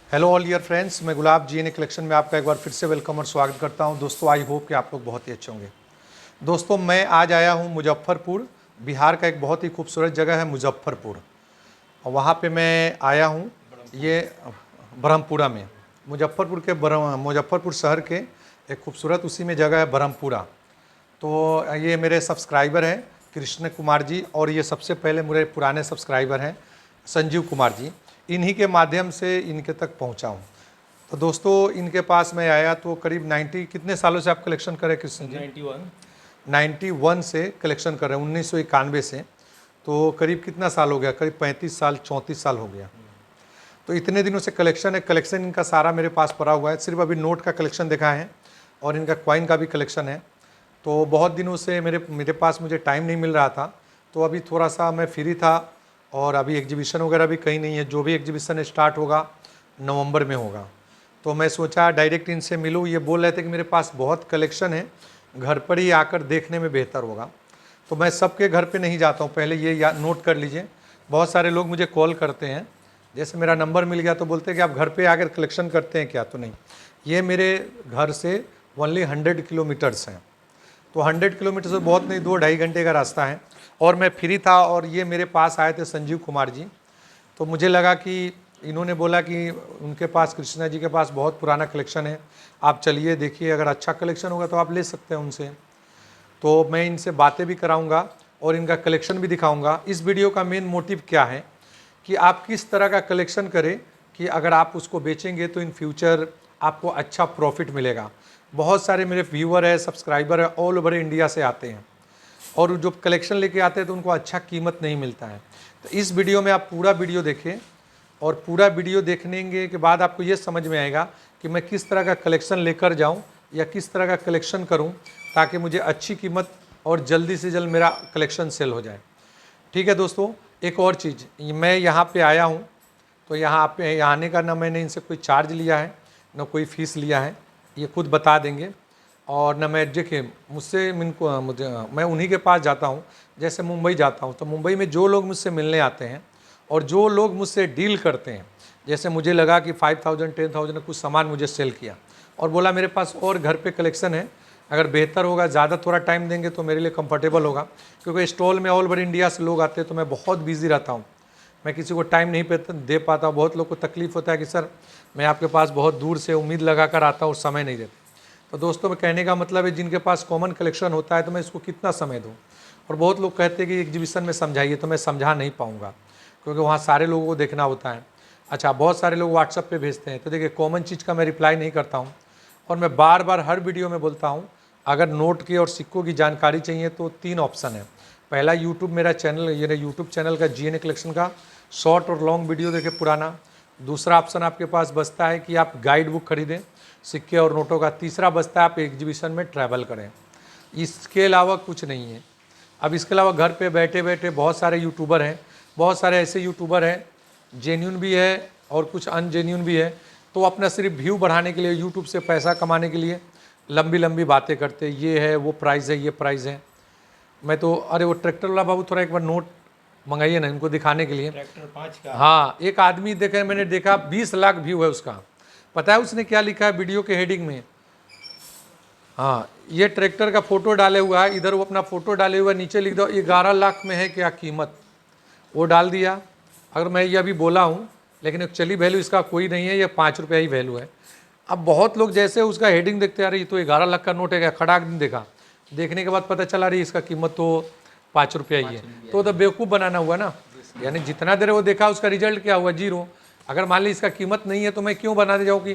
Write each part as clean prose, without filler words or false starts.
Hello all dear friends, मैं गुलाब जी collection में आपका एक बार फिर से वेलकम और स्वागत करता हूं। दोस्तों, आई होप कि आप लोग बहुत ही अच्छे होंगे। दोस्तों, मैं आज आया हूं मुजफ्फरपुर। बिहार का एक बहुत ही खूबसूरत जगह है मुजफ्फरपुर, और वहां पे मैं आया हूं। ये ब्रह्मपुरा में, मुजफ्फरपुर के मुजफ्फरपुर शहर के एक खूबसूरत उसी में जगह है ब्रह्मपुरा। तो ये मेरे सब्सक्राइबर हैं कृष्ण कुमार जी, और ये सबसे पहले मेरे पुराने सब्सक्राइबर हैं संजीव कुमार जी। इन्हीं के माध्यम से इनके तक पहुंचा हूं। तो दोस्तों, इनके पास मैं आया तो करीब 90 कितने सालों से आप कलेक्शन कर रहे हैं कृष्ण जी? 91 से कलेक्शन कर रहे हैं, 1991 से। तो करीब कितना साल हो गया? करीब 35 साल 34 साल हो गया। तो इतने दिनों से कलेक्शन है। कलेक्शन इनका सारा मेरे पास पड़ा हुआ है। सिर्फ अभी नोट का कलेक्शन देखा है और इनका कॉइन का भी कलेक्शन है। तो बहुत दिनों से मेरे पास मुझे टाइम नहीं मिल रहा था, तो अभी थोड़ा सा मैं फ्री था। और अभी एग्जीबिशन वगैरह भी कहीं नहीं है। जो भी एग्जीबिशन स्टार्ट होगा नवंबर में होगा। तो मैं सोचा डायरेक्ट इनसे मिलूँ। ये बोल रहे थे कि मेरे पास बहुत कलेक्शन है, घर पर ही आकर देखने में बेहतर होगा। तो मैं सबके घर पे नहीं जाता हूँ, पहले ये नोट कर लीजिए। बहुत सारे लोग मुझे कॉल करते हैं, जैसे मेरा नंबर मिल गया तो बोलते हैं कि आप घर पे आकर कलेक्शन करते हैं क्या? तो नहीं, ये मेरे घर से ओनली 100 किलोमीटर्स हैं। तो 100 किलोमीटर से बहुत नहीं, 2-2.5 घंटे का रास्ता है। और मैं फ्री था और ये मेरे पास आए थे संजीव कुमार जी। तो मुझे लगा कि इन्होंने बोला कि उनके पास, कृष्णा जी के पास बहुत पुराना कलेक्शन है, आप चलिए देखिए, अगर अच्छा कलेक्शन होगा तो आप ले सकते हैं उनसे। तो मैं इनसे बातें भी कराऊंगा और इनका कलेक्शन भी दिखाऊंगा। इस वीडियो का मेन मोटिव क्या है कि आप किस तरह का कलेक्शन करें कि अगर आप उसको बेचेंगे तो इन फ्यूचर आपको अच्छा प्रॉफिट मिलेगा। बहुत सारे मेरे व्यूअर है, सब्सक्राइबर है, ऑल ओवर इंडिया से आते हैं, और जो कलेक्शन लेके आते हैं तो उनको अच्छा कीमत नहीं मिलता है। तो इस वीडियो में आप पूरा वीडियो देखें, और पूरा वीडियो देखने के बाद आपको ये समझ में आएगा कि मैं किस तरह का कलेक्शन लेकर जाऊं या किस तरह का कलेक्शन करूं ताकि मुझे अच्छी कीमत और जल्दी से जल्द मेरा कलेक्शन सेल हो जाए। ठीक है दोस्तों, एक और चीज़, मैं यहाँ पे आया हूँ तो यहाँ पे आने का ना मैंने इनसे कोई चार्ज लिया है, ना कोई फ़ीस लिया है, ये खुद बता देंगे। और ना मैं, देखिए, मैं उन्हीं के पास जाता हूँ। जैसे मुंबई जाता हूँ तो मुंबई में जो लोग मुझसे मिलने आते हैं और जो लोग मुझसे डील करते हैं, जैसे मुझे लगा कि 5000 10,000 का कुछ सामान मुझे सेल किया और बोला मेरे पास और घर पे कलेक्शन है, अगर बेहतर होगा, ज़्यादा थोड़ा टाइम देंगे तो मेरे लिए कंफर्टेबल होगा, क्योंकि स्टॉल में ऑल ओवर इंडिया से लोग आते हैं तो मैं बहुत बिजी रहता हूँ, मैं किसी को टाइम नहीं दे पाता। बहुत लोग को तकलीफ़ होता है कि सर मैं आपके पास बहुत दूर से उम्मीद लगा कर आता हूँ और समय नहीं देते। तो दोस्तों, मैं कहने का मतलब है, जिनके पास कॉमन कलेक्शन होता है तो मैं इसको कितना समय दूँ। और बहुत लोग कहते हैं कि एग्जीबिशन में समझाइए, तो मैं समझा नहीं पाऊँगा क्योंकि वहाँ सारे लोगों को देखना होता है। अच्छा, बहुत सारे लोग व्हाट्सअप पे भेजते हैं, तो देखिए कॉमन चीज़ का मैं रिप्लाई नहीं करता हूँ। और मैं बार बार हर वीडियो में बोलता हूँ, अगर नोट की और सिक्कों की जानकारी चाहिए तो 3 ऑप्शन है। पहला, यूट्यूब मेरा चैनल, ये यूट्यूब चैनल का GNA कलेक्शन का शॉर्ट और लॉन्ग वीडियो देखें पुराना। दूसरा ऑप्शन आपके पास बचता है कि आप गाइड बुक खरीदें सिक्के और नोटों का। तीसरा बचता है आप एग्जीबिशन में ट्रैवल करें। इसके अलावा कुछ नहीं है। अब इसके अलावा घर पे बैठे बैठे बहुत सारे यूट्यूबर हैं, बहुत सारे ऐसे यूट्यूबर हैं, जेन्यून भी है और कुछ अनजेन्यून भी है। तो अपना सिर्फ व्यू बढ़ाने के लिए, यूट्यूब से पैसा कमाने के लिए लंबी लंबी बातें करते, ये है वो प्राइस है, ये प्राइस है। मैं तो, अरे वो ट्रैक्टर वाला बाबू थोड़ा एक बार नोट मंगाइए ना इनको दिखाने के लिए। ट्रैक्टर 5 का। हाँ, एक आदमी देखे, मैंने देखा 20 लाख व्यू है उसका। पता है उसने क्या लिखा है वीडियो के हेडिंग में? हाँ, ये ट्रैक्टर का फोटो डाले हुआ है, इधर वो अपना फोटो डाले हुआ है, नीचे लिख दो 11 लाख में है क्या कीमत, वो डाल दिया। अगर मैं ये अभी बोला हूँ, लेकिन एक्चुअली वैल्यू इसका कोई नहीं है, ये 5 रुपया ही वैल्यू है। अब बहुत लोग जैसे उसका हेडिंग देखते आ रही, तो 11 लाख का नोट है क्या? खड़ा दिन देखा, देखने के बाद पता चला रही इसका कीमत तो 5 रुपया ही है। तो बेवकूफ़ बनाना हुआ ना, यानी जितना देर वो देखा उसका रिजल्ट क्या हुआ? 0। अगर मान ली इसका कीमत नहीं है तो मैं क्यों बना दे जाऊँ कि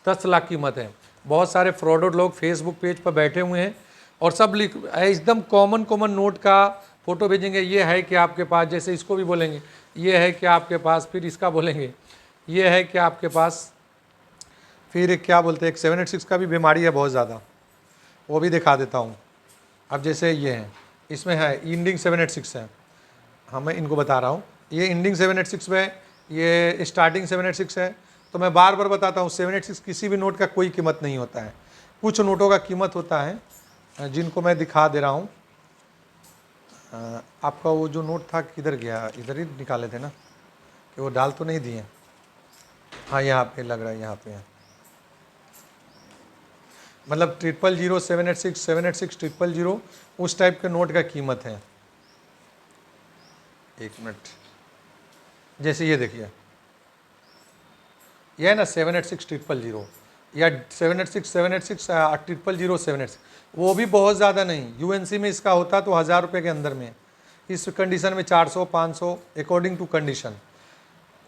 10 लाख कीमत है। बहुत सारे फ्रॉडर लोग फेसबुक पेज पर बैठे हुए हैं और सब लिख एकदम कॉमन कॉमन नोट का फ़ोटो भेजेंगे, ये है कि आपके पास, जैसे इसको भी बोलेंगे ये है कि आपके पास, फिर इसका बोलेंगे ये है कि आपके पास, फिर क्या बोलते हैं, एक 786 का भी बीमारी है बहुत ज़्यादा, वो भी दिखा देता हूँ। अब जैसे ये है, इसमें है इंडिंग 786 है। हाँ, मैं इनको बता रहा हूँ, ये इंडिंग 786 में, ये स्टार्टिंग 786 है। तो मैं बार बार बताता हूँ, 786 किसी भी नोट का कोई कीमत नहीं होता है, कुछ नोटों का कीमत होता है, जिनको मैं दिखा दे रहा हूँ। आपका वो जो नोट था किधर गया? इधर ही निकाले थे ना, कि वो डाल तो नहीं दिए। हाँ यहाँ पे लग रहा है, यहाँ पे है। मतलब 000, 786, 786, 000 उस टाइप के नोट का कीमत है। एक मिनट, जैसे ये देखिए, ये है ना 786 000 या 786 786 000 786, वो भी बहुत ज़्यादा नहीं। यूएनसी में इसका होता तो 1000 रुपये के अंदर में, इस कंडीशन में 400 500 अकॉर्डिंग टू कंडीशन।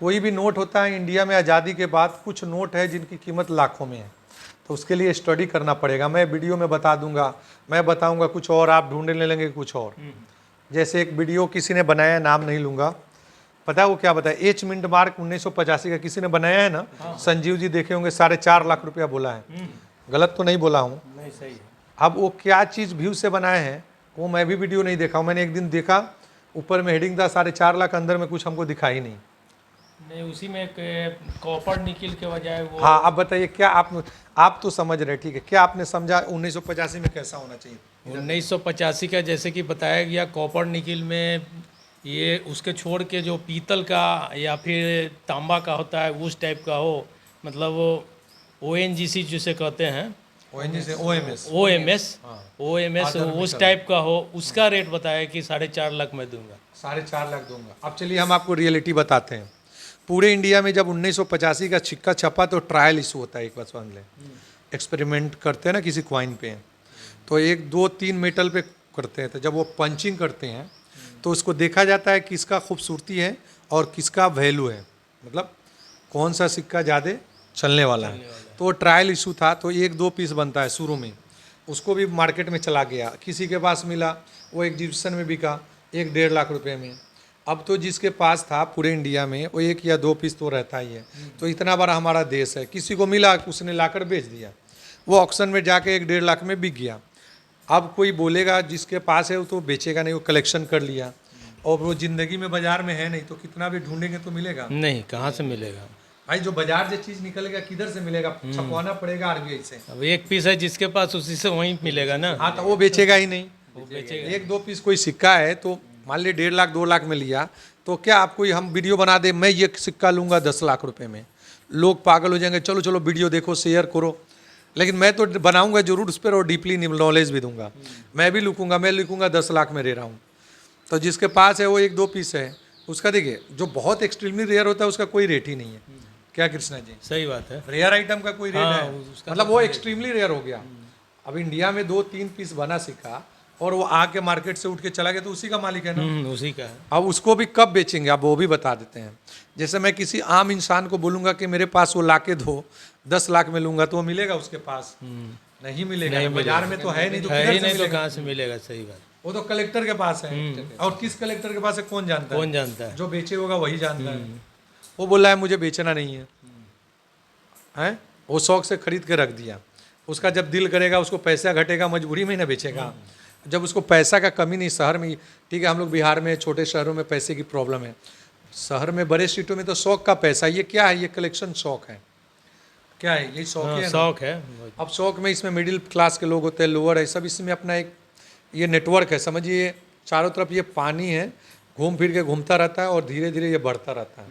कोई भी नोट होता है इंडिया में आज़ादी के बाद, कुछ नोट है जिनकी कीमत लाखों में है, तो उसके लिए स्टडी करना पड़ेगा। मैं वीडियो में बता दूंगा, मैं बताऊंगा कुछ और, आप ढूंढने लगेंगे कुछ और। जैसे एक वीडियो किसी ने बनाया, नाम नहीं लूँगा, पता है वो क्या बताया, एच मिंट मार्क 1985 का किसी ने बनाया है ना, संजीव जी देखे होंगे, 4.5 लाख रुपया बोला है। गलत तो नहीं बोला हूँ? नहीं, सही है। अब वो क्या चीज़ व्यू से बनाए हैं वो मैं भी वीडियो नहीं देखा हूँ। मैंने एक दिन देखा, ऊपर में हेडिंग था 4.5 लाख, अंदर में कुछ हमको दिखा ही नहीं। नहीं, उसी में एक कॉपर निकल के बजाय वो। हाँ, अब बताइए क्या आप तो समझ रहे, ठीक है, क्या आपने समझा 1985 में कैसा होना चाहिए? 1985 का जैसे कि बताया गया, कॉपर निकिल में ये उसके छोड़ के जो पीतल का या फिर तांबा का होता है उस टाइप का हो, मतलब वो ONGC जिसे कहते हैं, OMS उस टाइप का हो, उसका रेट बताया कि 4.5 लाख में दूंगा। 4.5 लाख दूंगा। अब चलिए हम आपको रियलिटी बताते हैं। पूरे इंडिया में जब 1985 का सिक्का छपा तो ट्रायल इशू होता है, एक बार समझ लें। एक्सपेरिमेंट करते हैं ना किसी कॉइन पे, तो 1 2 3 मेटल पे करते हैं, तो जब वो पंचिंग करते हैं तो उसको देखा जाता है किसका खूबसूरती है और किसका वैल्यू है, मतलब कौन सा सिक्का ज़्यादा चलने वाला है। तो वो ट्रायल इशू था, तो 1 2 पीस बनता है शुरू में, उसको भी मार्केट में चला गया, किसी के पास मिला, वो एग्जीबिशन में बिका 1-1.5 लाख रुपए में। अब तो जिसके पास था पूरे इंडिया में वो 1 या 2 पीस तो रहता ही है। तो इतना बड़ा हमारा देश है, किसी को मिला उसने लाकर बेच दिया, वो ऑक्शन में जाके 1-1.5 लाख में बिक गया। अब कोई बोलेगा जिसके पास है वो तो बेचेगा नहीं, वो कलेक्शन कर लिया, और वो ज़िंदगी में बाजार में है नहीं, तो कितना भी ढूंढेंगे तो मिलेगा नहीं, कहाँ से मिलेगा भाई? जो बाजार से चीज़ निकलेगा किधर से मिलेगा? छपवाना पड़ेगा आरबीआई से। अब 1 पीस है जिसके पास, उसी से वहीं मिलेगा ना। हाँ, तो वो बेचेगा ही नहीं। वो बेचेगा। 1-2 पीस कोई सिक्का है तो मान ली 1.5 लाख 2 लाख में लिया, तो क्या आपको हम वीडियो बना दे, मैं ये सिक्का लूँगा 10 लाख रुपए में, लोग पागल हो जाएंगे, चलो चलो वीडियो देखो, शेयर करो। लेकिन मैं तो बनाऊंगा जरूर उस पर, और डीपली नॉलेज भी दूंगा। मैं भी लिखूंगा, मैं लिखूंगा 10 लाख में दे रहा हूँ। तो जिसके पास है वो 1-2 पीस है, उसका देखिए, जो बहुत एक्सट्रीमली रेयर होता है उसका कोई रेट ही नहीं है। क्या कृष्णा जी? सही बात है। रेयर आइटम का कोई रेट हाँ, है? उसका मतलब वो एक्सट्रीमली रेयर हो गया। अब इंडिया में 2-3 पीस बना सिक्का और वो आके मार्केट से उठ के चला गया, तो उसी का मालिक है ना। उसी का है। अब उसको भी कब बेचेंगे, अब वो भी बता देते हैं। जैसे मैं किसी आम इंसान को बोलूंगा कि मेरे पास वो लाके दो, 10 लाख में लूंगा, तो वो मिलेगा उसके पास? नहीं मिलेगा, बाजार में तो है नहीं, तो है किधर ही से नहीं, तो मिलेगा? कहाँ से मिलेगा? सही बात। वो तो कलेक्टर के पास है, और किस कलेक्टर के पास है कौन जानता है? कौन जानता है? जो बेचे होगा वही जानता है। वो बोला है मुझे बेचना नहीं है, हैं? वो शौक से खरीद के रख दिया, उसका जब दिल करेगा, उसको पैसा घटेगा, मजबूरी में ही ना बेचेगा। जब उसको पैसा का कमी नहीं, शहर में ठीक है, हम लोग बिहार में छोटे शहरों में पैसे की प्रॉब्लम है, शहर में बड़े सिटियों में तो शौक का पैसा। ये क्या है? ये कलेक्शन शौक है। क्या है? ये शौक है, शौक है। अब शौक में इसमें मिडिल क्लास के लोग होते हैं, लोअर है, सब इसमें अपना एक ये नेटवर्क है, समझिए। चारों तरफ ये पानी है, घूम फिर के घूमता रहता है और धीरे धीरे ये बढ़ता रहता है।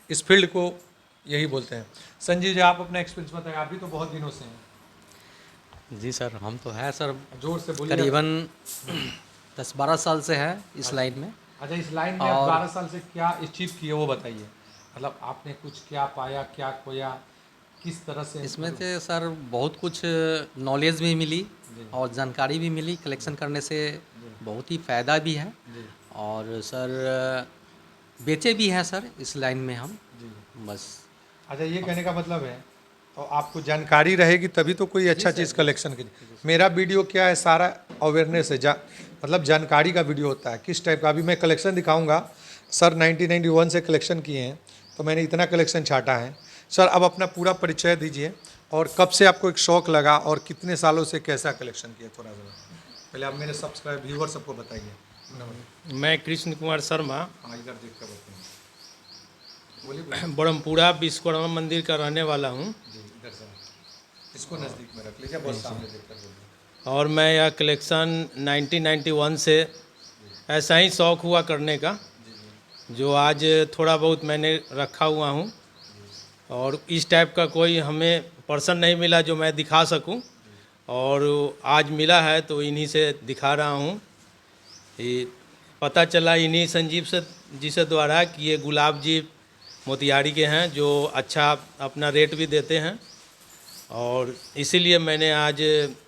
इस फील्ड को यही बोलते हैं। संजीव जी, आप अपना एक्सपीरियंस बताएं, आप भी तो बहुत दिनों से हैं। जी सर, हम तो है सर, जोर से बोलिए। करीबन 10-12 साल से है इस लाइन में। अच्छा, इस लाइन में आप 12 साल से क्या अचीव किए वो बताइए, मतलब आपने कुछ क्या पाया, क्या खोया, किस तरह से? इसमें से सर बहुत कुछ नॉलेज भी मिली और जानकारी भी मिली। कलेक्शन करने से बहुत ही फ़ायदा भी है, और सर बेचे भी हैं सर इस लाइन में हम। बस। अच्छा, ये कहने का मतलब है तो आपको जानकारी रहेगी तभी तो कोई अच्छा चीज़ कलेक्शन कीजिए। मेरा वीडियो क्या है, सारा अवेयरनेस है, मतलब जानकारी का वीडियो होता है। किस टाइप का? अभी मैं कलेक्शन दिखाऊंगा सर, 1991 से कलेक्शन किए हैं, तो मैंने इतना कलेक्शन छाटा है। सर अब अपना पूरा परिचय दीजिए, और कब से आपको एक शौक़ लगा, और कितने सालों से कैसा कलेक्शन किया, थोड़ा सा पहले आप मेरे सब्सक्राइब व्यूअर सबको बताइए। मैं कृष्ण कुमार शर्मा, हाँ, इधर देख कर बताइए, बोलिए। बड़मपुरा विश्वकर्मा मंदिर का रहने वाला हूँ। जी, इधर से इसको नज़दीक में रख लीजिए, बहुत सामने देख कर बोलिए। और मैं यह कलेक्शन 1991 से ऐसा ही शौक़ हुआ करने का, जो आज थोड़ा बहुत मैंने रखा हुआ हूँ। और इस टाइप का कोई हमें पर्सन नहीं मिला जो मैं दिखा सकूं, और आज मिला है तो इन्हीं से दिखा रहा हूं। ये पता चला इन्हीं संजीव से जी से द्वारा कि ये गुलाब जी मोतिहारी के हैं जो अच्छा अपना रेट भी देते हैं, और इसीलिए मैंने आज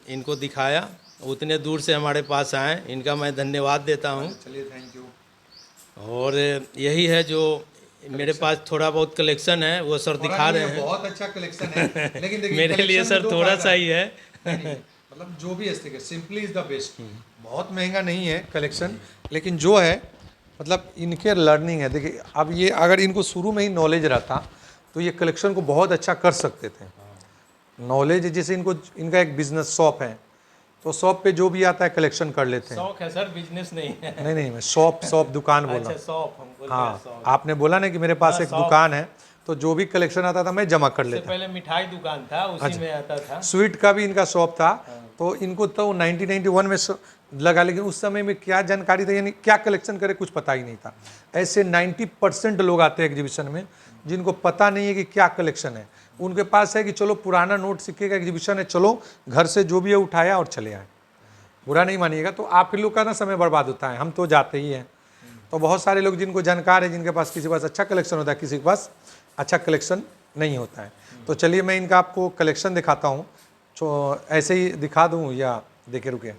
इनको दिखाया। उतने दूर से हमारे पास आए, इनका मैं धन्यवाद देता हूं। चलिए, थैंक यू। और यही है जो मेरे पास थोड़ा बहुत कलेक्शन है, वो सर दिखा रहे हैं। बहुत अच्छा कलेक्शन है, लेकिन देखिए मेरे लिए collection में सर दो थोड़ा फायदा सा ही है। नहीं, मतलब जो भी है सिंपली इज द बेस्ट। बहुत महंगा नहीं है कलेक्शन, लेकिन जो है मतलब इनके लर्निंग है। देखिए अब ये अगर इनको शुरू में ही नॉलेज रहता तो ये कलेक्शन को बहुत अच्छा कर सकते थे। नॉलेज जैसे इनको, इनका एक बिजनेस शॉप है, तो शॉप पे जो भी आता है कलेक्शन कर लेते हैं। शौक है सर, बिजनेस नहीं है। नहीं नहीं, मैं शॉप शॉप दुकान बोला। अच्छा, शॉप हम बोल रहे हैं, हाँ, शॉप। आपने बोला ना कि मेरे पास एक शॉप। दुकान है, तो जो भी कलेक्शन आता था मैं जमा कर इससे लेता। पहले मिठाई दुकान था, उसी में आता था। स्वीट का भी इनका शॉप था, तो इनको तो 1991 में लगा, लेकिन उस समय में क्या जानकारी था, यानी क्या कलेक्शन करे कुछ पता ही नहीं था। ऐसे 90% लोग आते हैं एग्जीबिशन में जिनको पता नहीं है कि क्या कलेक्शन है। उनके पास है कि चलो पुराना नोट सिक्के का एग्जीबिशन है, चलो घर से जो भी है उठाया और चले आए। बुरा नहीं मानिएगा, तो आप लोग का ना समय बर्बाद होता है, हम तो जाते ही हैं। तो बहुत सारे लोग जिनको जानकार है, जिनके पास किसी के पास अच्छा कलेक्शन होता है, किसी के पास अच्छा कलेक्शन नहीं होता है। तो चलिए मैं इनका आपको कलेक्शन दिखाता हूँ। तो ऐसे ही दिखा दूँ या देखे रुके,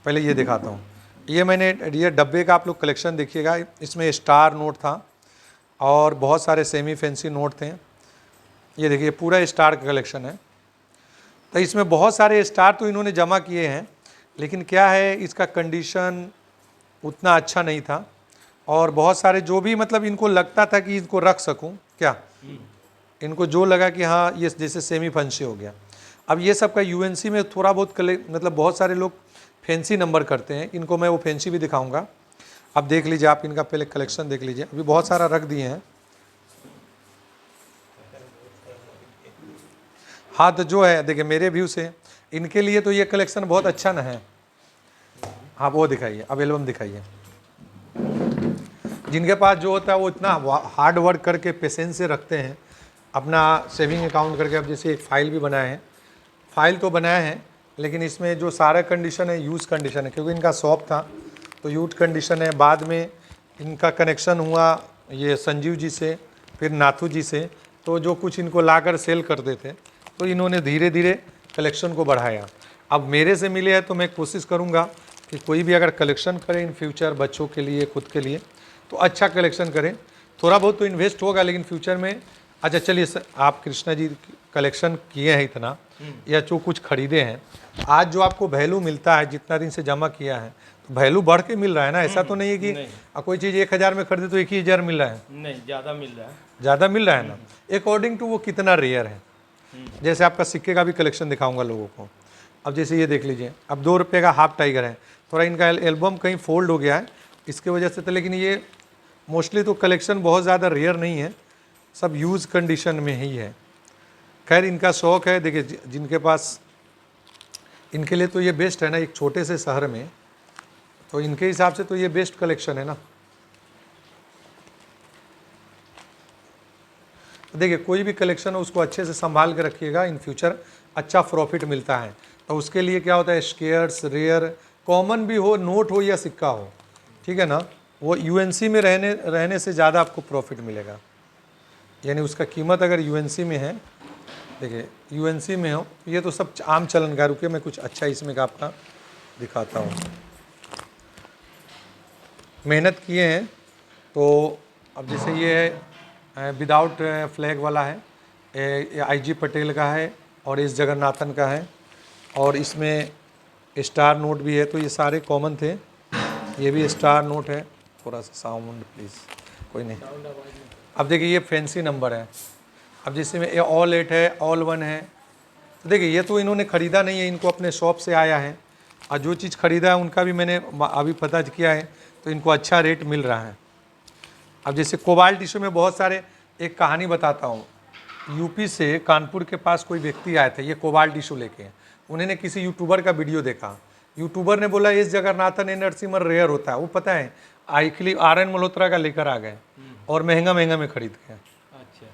पहले ये दिखाता हूँ। ये मैंने ये डब्बे का आप लोग कलेक्शन देखिएगा, इसमें स्टार नोट था और बहुत सारे सेमी फैंसी नोट थे। ये देखिए पूरा स्टार का कलेक्शन है। तो इसमें बहुत सारे स्टार तो इन्होंने जमा किए हैं, लेकिन क्या है इसका कंडीशन उतना अच्छा नहीं था, और बहुत सारे जो भी मतलब इनको लगता था कि इनको रख सकूं, क्या इनको जो लगा कि हाँ ये जैसे सेमी फैंसी हो गया। अब ये सब का यूएनसी में थोड़ा बहुत मतलब बहुत सारे लोग फैंसी नंबर करते हैं, इनको मैं वो फैंसी भी दिखाऊंगा। अब देख लीजिए, आप इनका पहले कलेक्शन देख लीजिए। अभी बहुत सारा रख दिए हैं। हाँ, तो जो है देखिए मेरे व्यू से इनके लिए तो ये कलेक्शन बहुत अच्छा ना है। हाँ वो दिखाइए, अब एल्बम दिखाइए। जिनके पास जो होता है वो इतना हार्ड वर्क करके पेशेंस से रखते हैं अपना सेविंग अकाउंट करके। अब जैसे एक फ़ाइल भी बनाए हैं, फ़ाइल तो बनाए हैं, लेकिन इसमें जो सारा कंडीशन है यूज़ कंडीशन है, क्योंकि इनका शॉप था तो यूज कंडीशन है। बाद में इनका कनेक्शन हुआ ये संजीव जी से, फिर नाथू जी से, तो जो कुछ इनको लाकर सेल करते थे, तो इन्होंने धीरे धीरे कलेक्शन को बढ़ाया। अब मेरे से मिले हैं तो मैं कोशिश करूँगा कि कोई भी अगर कलेक्शन करे इन फ्यूचर, बच्चों के लिए, खुद के लिए, तो अच्छा कलेक्शन करें। थोड़ा बहुत तो इन्वेस्ट होगा, लेकिन फ्यूचर में अच्छा चलिए आप कृष्णा जी कलेक्शन किए हैं इतना, या जो कुछ खरीदे हैं, आज जो आपको वैल्यू मिलता है जितना दिन से जमा किया है, तो वैल्यू बढ़ के मिल रहा है ना। ऐसा तो नहीं है कि कोई चीज़ 1000 में खरीदे तो 1000 मिल रहा है। नहीं, ज़्यादा मिल रहा है। ज़्यादा मिल रहा है ना, अकॉर्डिंग टू वो कितना रेयर है। जैसे आपका सिक्के का भी कलेक्शन दिखाऊंगा लोगों को। अब जैसे ये देख लीजिए, अब 2 रुपये का हाफ टाइगर है, थोड़ा इनका एल्बम कहीं फोल्ड हो गया है इसके वजह से, तो लेकिन ये मोस्टली तो कलेक्शन बहुत ज़्यादा रेयर नहीं है, सब यूज़ कंडीशन में ही है। खैर इनका शौक़ है, देखिए जिनके पास, इनके लिए तो ये बेस्ट है ना, एक छोटे से शहर में, तो इनके हिसाब से तो ये बेस्ट कलेक्शन है ना। देखिए कोई भी कलेक्शन हो उसको अच्छे से संभाल के रखिएगा, इन फ्यूचर अच्छा प्रॉफिट मिलता है। तो उसके लिए क्या होता है, स्केयर्स रेयर कॉमन भी हो, नोट हो या सिक्का हो, ठीक है ना, वो यूएनसी में रहने से ज़्यादा आपको प्रॉफिट मिलेगा। यानी उसका कीमत अगर यूएनसी में है, देखिए यूएनसी में हो, ये तो सब आम चलन का। रुकिए मैं कुछ अच्छा इसमें का आपका दिखाता हूँ। मेहनत किए हैं तो अब जैसे ये है विदाउट फ्लैग वाला है, ये आईजी पटेल का है और इस जगन्नाथन का है, और इसमें स्टार नोट भी है, तो ये सारे कॉमन थे। ये भी स्टार नोट है, थोड़ा सा साउंड प्लीज़, कोई नहीं। अब देखिए ये फैंसी नंबर है। अब जैसे में ये ऑल 8 है, ऑल 1 है, तो देखिए ये तो इन्होंने ख़रीदा नहीं है, इनको अपने शॉप से आया है, और जो चीज़ ख़रीदा है उनका भी मैंने अभी पता किया है, तो इनको अच्छा रेट मिल रहा है। अब जैसे कोबाल्ट इशू में बहुत सारे, एक कहानी बताता हूँ। यूपी से कानपुर के पास कोई व्यक्ति आए थे ये कोबाल्ट इशू लेके। उन्होंने किसी यूट्यूबर का वीडियो देखा, यूट्यूबर ने बोला इस जगन्नाथन नरसिम्हा रेयर होता है, वो पता है आईकली RN मल्होत्रा का लेकर आ गए और महंगा महंगा में खरीद गए। अच्छा।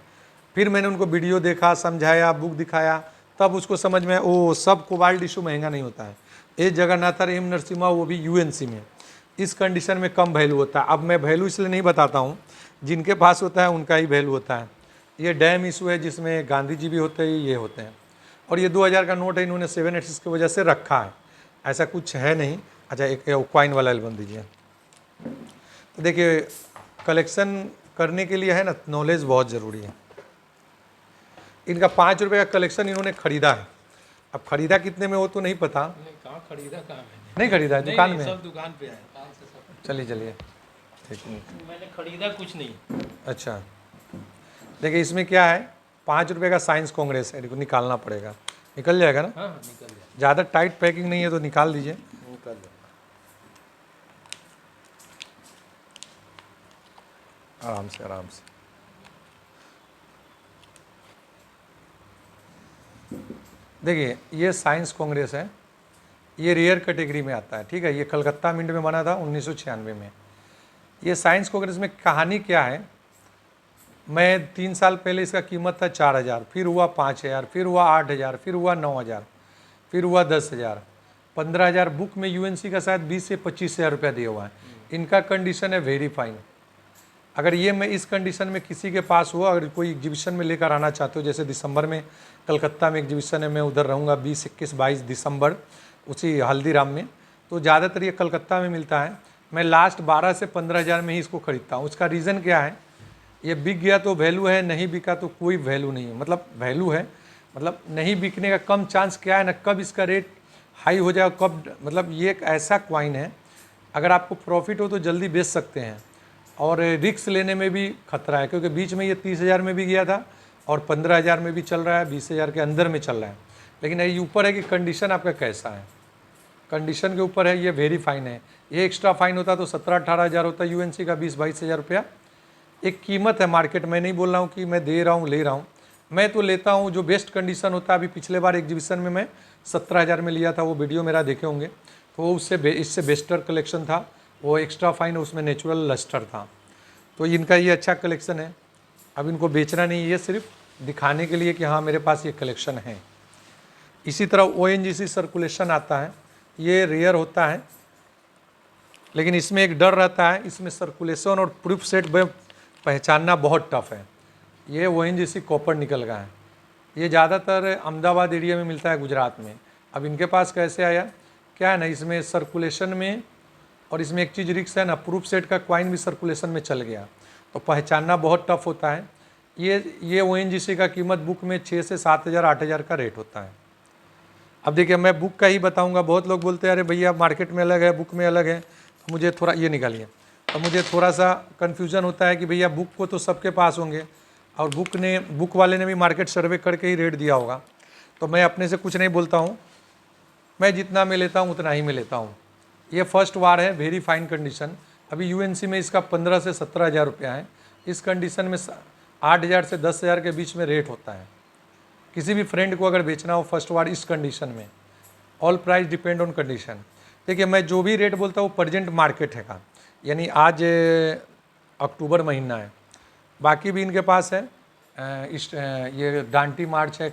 फिर मैंने उनको वीडियो देखा, समझाया, बुक दिखाया, तब उसको समझ में ओ सब कोबाल्ट इशू महंगा नहीं होता है। ये जगन्नाथर एम नरसिम्हा वो भी यूएनसी में इस कंडीशन में कम वैल्यू होता है। अब मैं वैल्यू इसलिए नहीं बताता हूँ, जिनके पास होता है उनका ही वैल्यू होता है। ये डैम इशू है जिसमें गांधी जी भी होते हैं, ये होते हैं। और ये 2000 का नोट है, इन्होंने 7 एक्सिस की वजह से रखा है, ऐसा कुछ है नहीं। अच्छा, एक क्वाइन वाला एल्बम दीजिए। तो देखिए, कलेक्शन करने के लिए है ना, नॉलेज बहुत ज़रूरी है। इनका 5 रुपये का कलेक्शन इन्होंने खरीदा है। अब खरीदा कितने में हो तो नहीं पता, कहाँ खरीदा, कहाँ मैंने नहीं खरीदा है, दुकान में। सब दुकान पे है। चलिए चलिए, ठीक है। मैंने खरीदा कुछ नहीं। अच्छा, देखिए इसमें क्या है, 5 रुपये का साइंस कांग्रेस है, इनको निकालना पड़ेगा। निकल जाएगा ना? हाँ निकल गया। ज़्यादा टाइट पैकिंग नहीं है तो निकाल दीजिए। निकल गया। आराम से आराम से। देखिए, ये साइंस कांग्रेस है, ये रेयर कैटेगरी में आता है, ठीक है। ये कलकत्ता मिंट में बना था 1996 में। ये साइंस कांग्रेस में कहानी क्या है, मैं 3 साल पहले इसका कीमत था 4000, फिर हुआ 5000, फिर हुआ 8000, फिर हुआ 9000, फिर हुआ 10000, 15000। बुक में यूएनसी का शायद 20 से 25,000 रुपया दिया हुआ है। इनका कंडीशन है वेरी फाइन। अगर ये मैं इस कंडीशन में किसी के पास हुआ, अगर कोई एग्जीबिशन में लेकर आना चाहते हो, जैसे दिसंबर में कलकत्ता में एग्जीबिशन है, मैं उधर रहूँगा 20, 21, 22 दिसंबर, उसी हल्दीराम में। तो ज़्यादातर ये कलकत्ता में मिलता है। मैं लास्ट 12 से 15,000 में ही इसको खरीदता हूँ। उसका रीज़न क्या है, ये बिक गया तो वैल्यू है, नहीं बिका तो कोई वैल्यू नहीं है। मतलब वैल्यू है, मतलब नहीं बिकने का कम चांस क्या है ना, कब इसका रेट हाई हो जाए, कब, मतलब ये एक ऐसा क्वाइन है, अगर आपको प्रॉफिट हो तो जल्दी बेच सकते हैं, और रिस्क लेने में भी खतरा है, क्योंकि बीच में ये 30,000 में भी गया था और 15,000 में भी चल रहा है, 20,000 के अंदर में चल रहा है। लेकिन ये ऊपर है कि कंडीशन आपका कैसा है, कंडीशन के ऊपर है। ये वेरी फाइन है। ये एक्स्ट्रा फाइन होता तो 17-18,000 होता, यूएनसी का 20-22,000 रुपया। एक कीमत है मार्केट, मैं नहीं बोल रहा हूँ कि मैं दे रहा हूँ, ले रहा हूँ, मैं तो लेता हूँ जो बेस्ट कंडीशन होता है। अभी पिछले बार एग्जीबिशन में मैं 17,000 में लिया था, वो वीडियो मेरा देखे होंगे, तो वो उससे इससे बेस्टर कलेक्शन था, वो एक्स्ट्रा फाइन, उसमें नेचुरल लस्टर था। तो इनका ये अच्छा कलेक्शन है। अब इनको बेचना नहीं, ये सिर्फ दिखाने के लिए कि हाँ मेरे पास ये कलेक्शन है। इसी तरह ONGC सर्कुलेशन आता है, ये रेयर होता है, लेकिन इसमें एक डर रहता है, इसमें सर्कुलेशन और प्रूफ सेट पहचानना बहुत टफ है। ये ONGC कॉपर निकल का है, ये ज़्यादातर अहमदाबाद एरिया में मिलता है, गुजरात में। अब इनके पास कैसे आया, क्या है ना, इसमें सर्कुलेशन में, और इसमें एक चीज़ रिक्स है ना, प्रूफ सेट का क्वाइन भी सर्कुलेशन में चल गया तो पहचानना बहुत टफ होता है। ये ONGC का कीमत बुक में 6 से 7,000 8,000 का रेट होता है। अब देखिए, मैं बुक का ही बताऊंगा। बहुत लोग बोलते हैं अरे भैया मार्केट में अलग है, बुक में अलग है, तो मुझे थोड़ा ये निकालिए, तो मुझे थोड़ा सा कन्फ्यूज़न होता है कि भैया बुक को तो सबके पास होंगे, और बुक वाले ने भी मार्केट सर्वे करके ही रेट दिया होगा। तो मैं अपने से कुछ नहीं बोलता हूँ, मैं जितना में लेता हूँ उतना ही में लेता हूँ। ये फर्स्ट वार है, वेरी फाइन कंडीशन। अभी यूएनसी में इसका 15 से 17,000 रुपया है। इस कंडीशन में 8,000 से 10,000 के बीच में रेट होता है। किसी भी फ्रेंड को अगर बेचना हो फर्स्ट वार इस कंडीशन में, all price depend on condition. देखिए, मैं जो भी रेट बोलता हूँ प्रेजेंट मार्केट है का, यानी आज अक्टूबर महीना है, बाकी भी इनके पास है। ये डांटी मार्च है,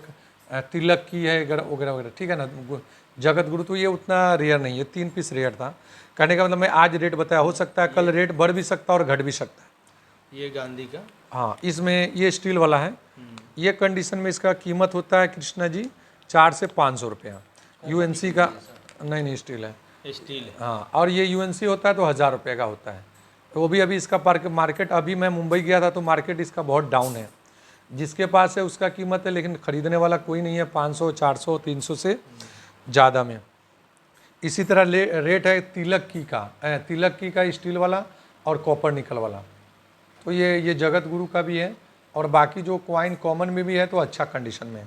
तिलक की है वगैरह वगैरह, ठीक है ना, जगत गुरु, तो ये उतना रेयर नहीं है, 3 पीस रेयर था। कहने का मतलब मैं आज रेट बताया, हो सकता है कल रेट बढ़ भी सकता है और घट भी सकता है। ये गांधी का, हाँ, इसमें ये स्टील वाला है। ये कंडीशन में इसका कीमत होता है कृष्णा जी 400 से 500 रुपया। यूएनसी का नहीं स्टील है, स्टील है। हाँ, और ये यूएनसी होता है तो 1,000 रुपये का होता है। तो वो भी अभी इसका मार्केट, अभी मैं मुंबई गया था तो मार्केट इसका बहुत डाउन है। जिसके पास है उसका कीमत है, लेकिन ख़रीदने वाला कोई नहीं है 500, 400, 300 से ज़्यादा में। इसी तरह रेट है तिलक की का स्टील वाला और कॉपर निकल वाला। तो ये जगत गुरु का भी है, और बाकी जो क्वाइन कॉमन में भी है तो अच्छा कंडीशन में है।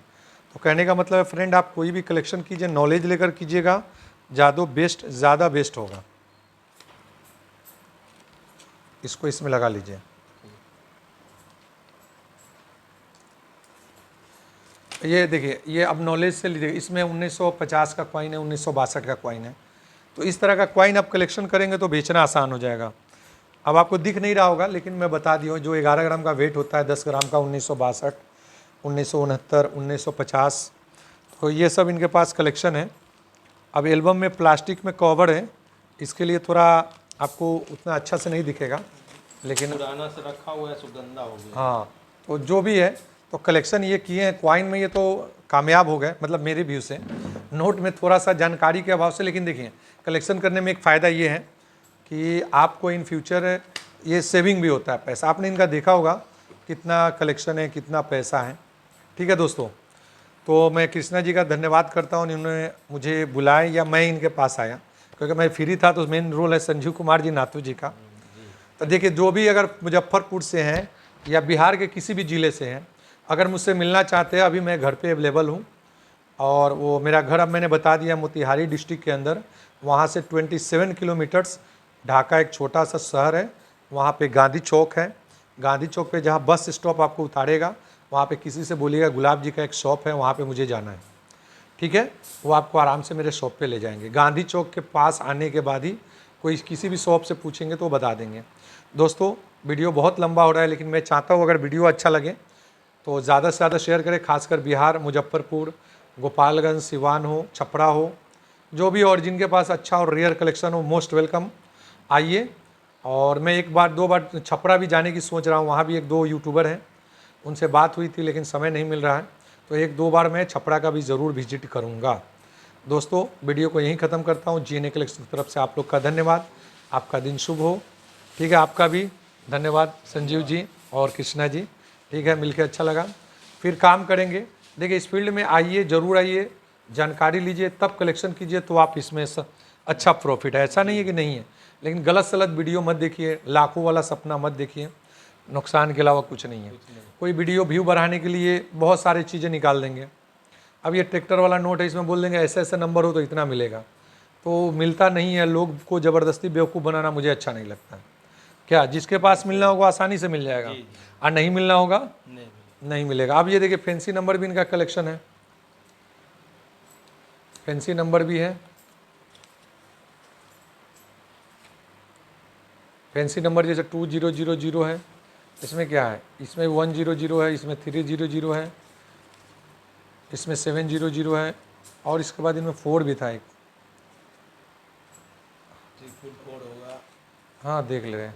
तो कहने का मतलब है फ्रेंड, आप कोई भी कलेक्शन कीजिए, नॉलेज लेकर कीजिएगा, ज़्यादा बेस्ट होगा। इसको इसमें लगा लीजिए। ये देखिए, ये अब नॉलेज से लीजिए, इसमें 1950 का क्वाइन है, 1962 का क्वाइन है। तो इस तरह का क्वाइन आप कलेक्शन करेंगे तो बेचना आसान हो जाएगा। अब आपको दिख नहीं रहा होगा, लेकिन मैं बता दिया हूँ, जो 11 ग्राम का वेट होता है, 10 ग्राम का 1962, 1969, 1950, तो ये सब इनके पास कलेक्शन है। अब एल्बम में प्लास्टिक में कवर है, इसके लिए थोड़ा आपको उतना अच्छा से नहीं दिखेगा, लेकिन पुराना से रखा हुआ है, सुगंधा हो गया। हाँ, तो जो भी है तो कलेक्शन ये किए हैं। क्वाइन में ये तो कामयाब हो गए, मतलब मेरे व्यू से। नोट में थोड़ा सा जानकारी के अभाव से, लेकिन देखिए कलेक्शन करने में एक फ़ायदा ये है कि आपको इन फ्यूचर ये सेविंग भी होता है पैसा। आपने इनका देखा होगा कितना कलेक्शन है, कितना पैसा है। ठीक है दोस्तों, तो मैं कृष्णा जी का धन्यवाद करता हूँ, इन्होंने मुझे बुलाया या मैं इनके पास आया, क्योंकि मैं फ्री था। तो मेन रोल है संजीव कुमार जी नाथू जी का। तो देखिए, जो भी अगर मुजफ्फरपुर से हैं या बिहार के किसी भी ज़िले से हैं, अगर मुझसे मिलना चाहते हैं, अभी मैं घर पे अवेलेबल हूँ। और वो मेरा घर अब मैंने बता दिया, मोतिहारी डिस्ट्रिक्ट के अंदर, वहाँ से 27 किलोमीटर्स ढाका एक छोटा सा शहर है। वहाँ पे गांधी चौक है। गांधी चौक पे जहाँ बस स्टॉप आपको उतारेगा, वहाँ पे किसी से बोलिएगा गुलाब जी का एक शॉप है, वहाँ पे मुझे जाना है। ठीक है, वो आपको आराम से मेरे शॉप पे ले जाएंगे। गांधी चौक के पास आने के बाद ही कोई किसी भी शॉप से पूछेंगे तो वो बता देंगे। दोस्तों, वीडियो बहुत लंबा हो रहा है, लेकिन मैं चाहता हूँ अगर वीडियो अच्छा लगे तो ज़्यादा से ज़्यादा शेयर करें। खासकर बिहार, मुजफ्फरपुर, गोपालगंज, सिवान हो, छपरा हो, जो भी और जिनके पास अच्छा और रेयर कलेक्शन हो, मोस्ट वेलकम। आइए। और मैं एक बार दो बार छपरा भी जाने की सोच रहा हूँ, वहाँ भी एक दो यूट्यूबर हैं, उनसे बात हुई थी, लेकिन समय नहीं मिल रहा है। तो एक दो बार मैं छपरा का भी ज़रूर विजिट करूँगा। दोस्तों, वीडियो को यहीं ख़त्म करता हूँ। जीएनए कलेक्शन की तरफ से आप लोग का धन्यवाद। आपका दिन शुभ हो। ठीक है, आपका भी धन्यवाद संजीव जी और कृष्णा जी। ठीक है, मिलके अच्छा लगा। फिर काम करेंगे। देखिए, इस फील्ड में आइए, ज़रूर आइए, जानकारी लीजिए, तब कलेक्शन कीजिए, तो आप इसमें अच्छा प्रॉफिट है। ऐसा नहीं है कि नहीं है, लेकिन गलत सलत वीडियो मत देखिए, लाखों वाला सपना मत देखिए, नुकसान के अलावा कुछ नहीं है। कोई वीडियो व्यू बढ़ाने के लिए बहुत सारी चीज़ें निकाल देंगे। अब ये ट्रैक्टर वाला नोट है, इसमें बोल देंगे ऐसे ऐसे नंबर हो तो इतना मिलेगा, तो मिलता नहीं है। लोग को ज़बरदस्ती बेवकूफ़ बनाना मुझे अच्छा नहीं लगता। क्या जिसके पास मिलना होगा आसानी से मिल जाएगा, और नहीं मिलना होगा नहीं मिलेगा। अब ये देखिए, फैंसी नंबर भी इनका कलेक्शन है, फैंसी नंबर भी है। फैंसी नंबर जैसे 2000 है, इसमें क्या है, इसमें 100 है, इसमें 300 है, इसमें 700 है, और इसके बाद इनमें 4 भी था एक। हाँ, देख ले रहे हैं,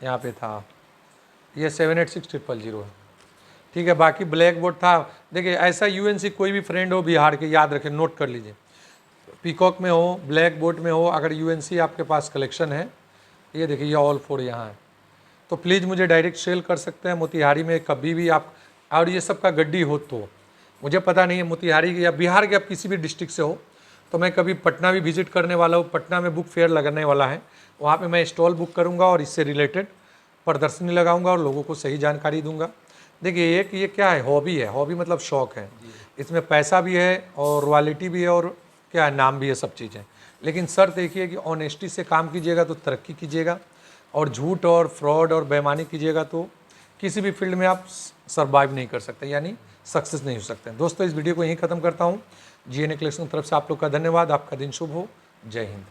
यहाँ पे था, ये 786000 है। ठीक है, बाकी ब्लैक बोर्ड था। देखिए, ऐसा यूएनसी कोई भी फ्रेंड हो बिहार के, याद रखें, नोट कर लीजिए, पीकॉक में हो, ब्लैक बोर्ड में हो, अगर यूएनसी आपके पास कलेक्शन है, ये देखिए, ये ऑल 4 यहाँ है, तो प्लीज़ मुझे डायरेक्ट सेल कर सकते हैं मोतिहारी में कभी भी आप। और ये सब का गड्डी हो तो मुझे पता नहीं है, मोतिहारी के या बिहार के आप किसी भी डिस्ट्रिक्ट से हो, तो मैं कभी पटना भी विजिट करने वाला हूँ। पटना में बुक फेयर लगने वाला है, वहाँ पे मैं स्टॉल बुक करूँगा और इससे रिलेटेड प्रदर्शनी लगाऊंगा और लोगों को सही जानकारी दूंगा। देखिए, एक ये क्या है, हॉबी है। हॉबी मतलब शौक़ है, इसमें पैसा भी है और रॉयल्टी भी है और क्या है, नाम भी है, सब चीज़ें। लेकिन शर्त एक ही है कि ऑनेस्टी से काम कीजिएगा तो तरक्की कीजिएगा, और झूठ और फ्रॉड और बेईमानी कीजिएगा तो किसी भी फील्ड में आप सर्वाइव नहीं कर सकते, यानी सक्सेस नहीं हो सकते। दोस्तों, इस वीडियो को यहीं ख़त्म करता हूँ। जीएनए कलेक्शन की तरफ से आप लोग का धन्यवाद। आपका दिन शुभ हो। जय हिंद।